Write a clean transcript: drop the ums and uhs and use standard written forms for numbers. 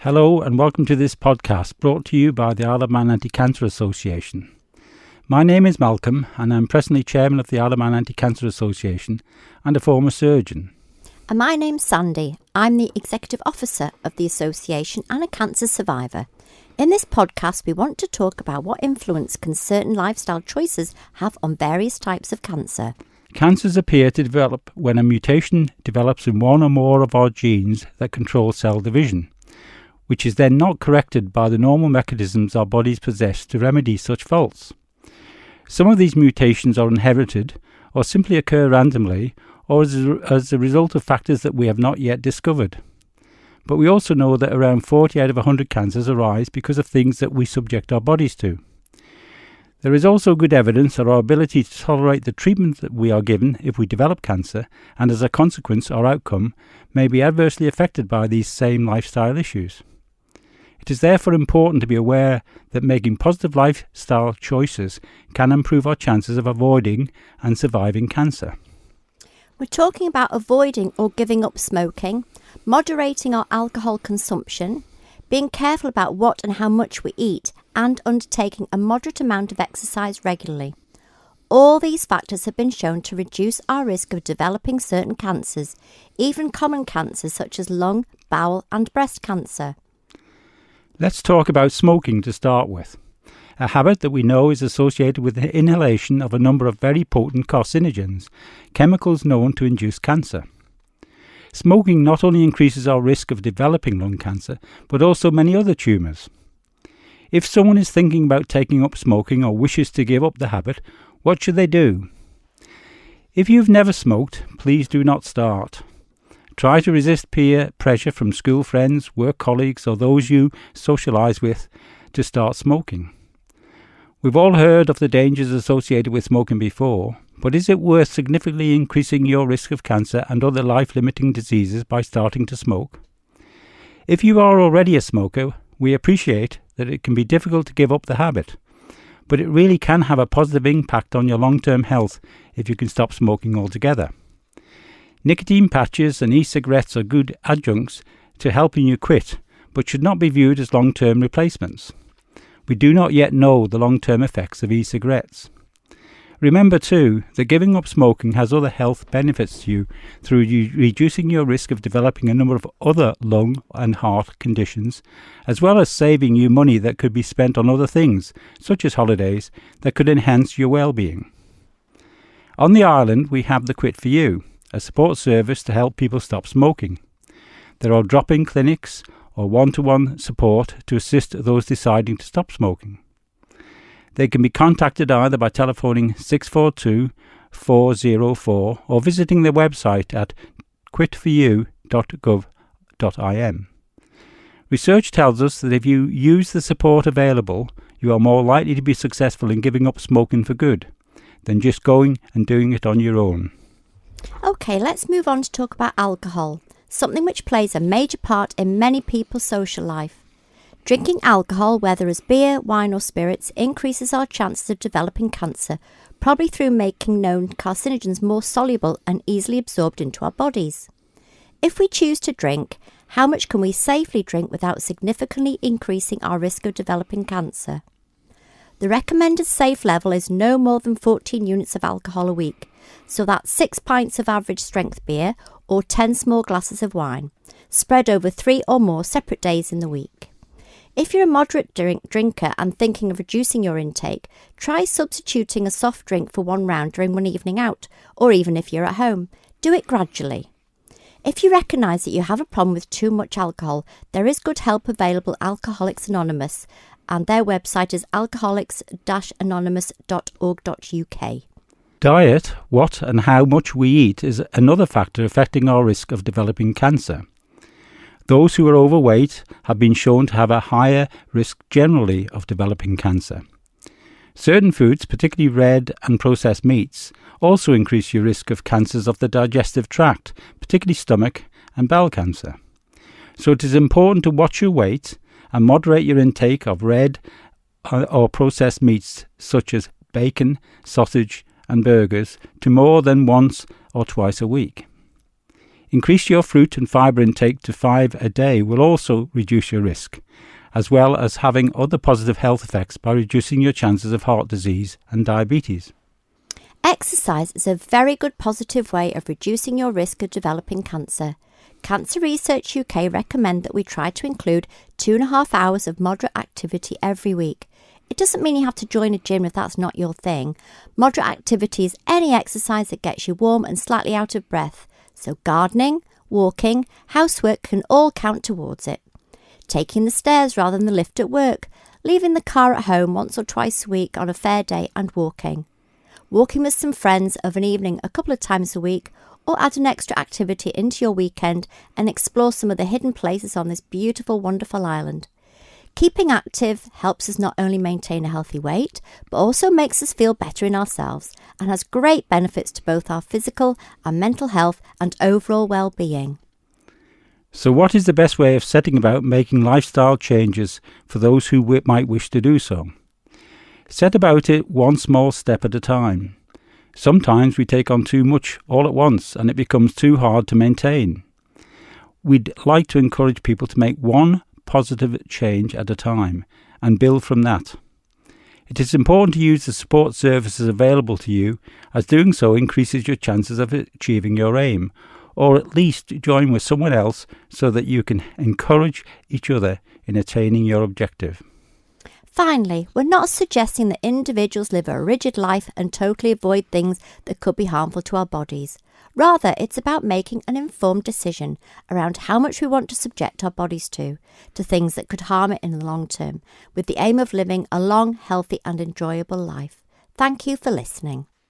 Hello and welcome to this podcast brought to you by the Isle of Man Anti-Cancer Association. My name is Malcolm and I'm presently chairman of the Isle of Man Anti-Cancer Association and a former surgeon. And my name's Sandy. I'm the executive officer of the association and a cancer survivor. In this podcast, we want to talk about what influence can certain lifestyle choices have on various types of cancer. Cancers appear to develop when a mutation develops in one or more of our genes that control cell division, which is then not corrected by the normal mechanisms our bodies possess to remedy such faults. Some of these mutations are inherited or simply occur randomly or as a result of factors that we have not yet discovered. But we also know that around 40 out of 100 cancers arise because of things that we subject our bodies to. There is also good evidence that our ability to tolerate the treatment that we are given if we develop cancer, and as a consequence our outcome, may be adversely affected by these same lifestyle issues. It is therefore important to be aware that making positive lifestyle choices can improve our chances of avoiding and surviving cancer. We're talking about avoiding or giving up smoking, moderating our alcohol consumption, being careful about what and how much we eat, and undertaking a moderate amount of exercise regularly. All these factors have been shown to reduce our risk of developing certain cancers, even common cancers such as lung, bowel and breast cancer. Let's talk about smoking to start with, a habit that we know is associated with the inhalation of a number of very potent carcinogens, chemicals known to induce cancer. Smoking not only increases our risk of developing lung cancer, but also many other tumours. If someone is thinking about taking up smoking or wishes to give up the habit, what should they do? If you've never smoked, please do not start. Try to resist peer pressure from school friends, work colleagues or those you socialise with to start smoking. We've all heard of the dangers associated with smoking before, but is it worth significantly increasing your risk of cancer and other life-limiting diseases by starting to smoke? If you are already a smoker, we appreciate that it can be difficult to give up the habit, but it really can have a positive impact on your long-term health if you can stop smoking altogether. Nicotine patches and e-cigarettes are good adjuncts to helping you quit, but should not be viewed as long-term replacements. We do not yet know the long-term effects of e-cigarettes. Remember too that giving up smoking has other health benefits to you through reducing your risk of developing a number of other lung and heart conditions, as well as saving you money that could be spent on other things, such as holidays, that could enhance your well-being. On the island we have the Quit For You, a support service to help people stop smoking. There are drop-in clinics or one-to-one support to assist those deciding to stop smoking. They can be contacted either by telephoning 642 404 or visiting their website at quitforyou.gov.im. Research tells us that if you use the support available, you are more likely to be successful in giving up smoking for good than just going and doing it on your own. Okay, let's move on to talk about alcohol, something which plays a major part in many people's social life. Drinking alcohol, whether as beer, wine or spirits, increases our chances of developing cancer, probably through making known carcinogens more soluble and easily absorbed into our bodies. If we choose to drink, how much can we safely drink without significantly increasing our risk of developing cancer? The recommended safe level is no more than 14 units of alcohol a week, so that's 6 pints of average strength beer or 10 small glasses of wine, spread over 3 or more separate days in the week. If you're a moderate drinker and thinking of reducing your intake, try substituting a soft drink for one round during one evening out, or even if you're at home. Do it gradually. If you recognise that you have a problem with too much alcohol, there is good help available at Alcoholics Anonymous, and their website is alcoholics-anonymous.org.uk. Diet, what and how much we eat, is another factor affecting our risk of developing cancer. Those who are overweight have been shown to have a higher risk generally of developing cancer. Certain foods, particularly red and processed meats, also increase your risk of cancers of the digestive tract, particularly stomach and bowel cancer. So it is important to watch your weight and moderate your intake of red or processed meats such as bacon, sausage and burgers to more than once or twice a week. Increase your fruit and fibre intake to 5 a day will also reduce your risk, as well as having other positive health effects by reducing your chances of heart disease and diabetes. Exercise is a very good positive way of reducing your risk of developing cancer. Cancer Research UK recommend that we try to include 2.5 hours of moderate activity every week. It doesn't mean you have to join a gym if that's not your thing. Moderate activity is any exercise that gets you warm and slightly out of breath. So gardening, walking, housework can all count towards it. Taking the stairs rather than the lift at work, leaving the car at home once or twice a week on a fair day and walking. Walking with some friends of an evening a couple of times a week, or add an extra activity into your weekend and explore some of the hidden places on this beautiful, wonderful island. Keeping active helps us not only maintain a healthy weight, but also makes us feel better in ourselves and has great benefits to both our physical and mental health and overall well-being. So what is the best way of setting about making lifestyle changes for those who might wish to do so? Set about it one small step at a time. Sometimes we take on too much all at once and it becomes too hard to maintain. We'd like to encourage people to make one positive change at a time and build from that. It is important to use the support services available to you, as doing so increases your chances of achieving your aim, or at least join with someone else so that you can encourage each other in attaining your objective. Finally, we're not suggesting that individuals live a rigid life and totally avoid things that could be harmful to our bodies. Rather, it's about making an informed decision around how much we want to subject our bodies to things that could harm it in the long term, with the aim of living a long, healthy and enjoyable life. Thank you for listening.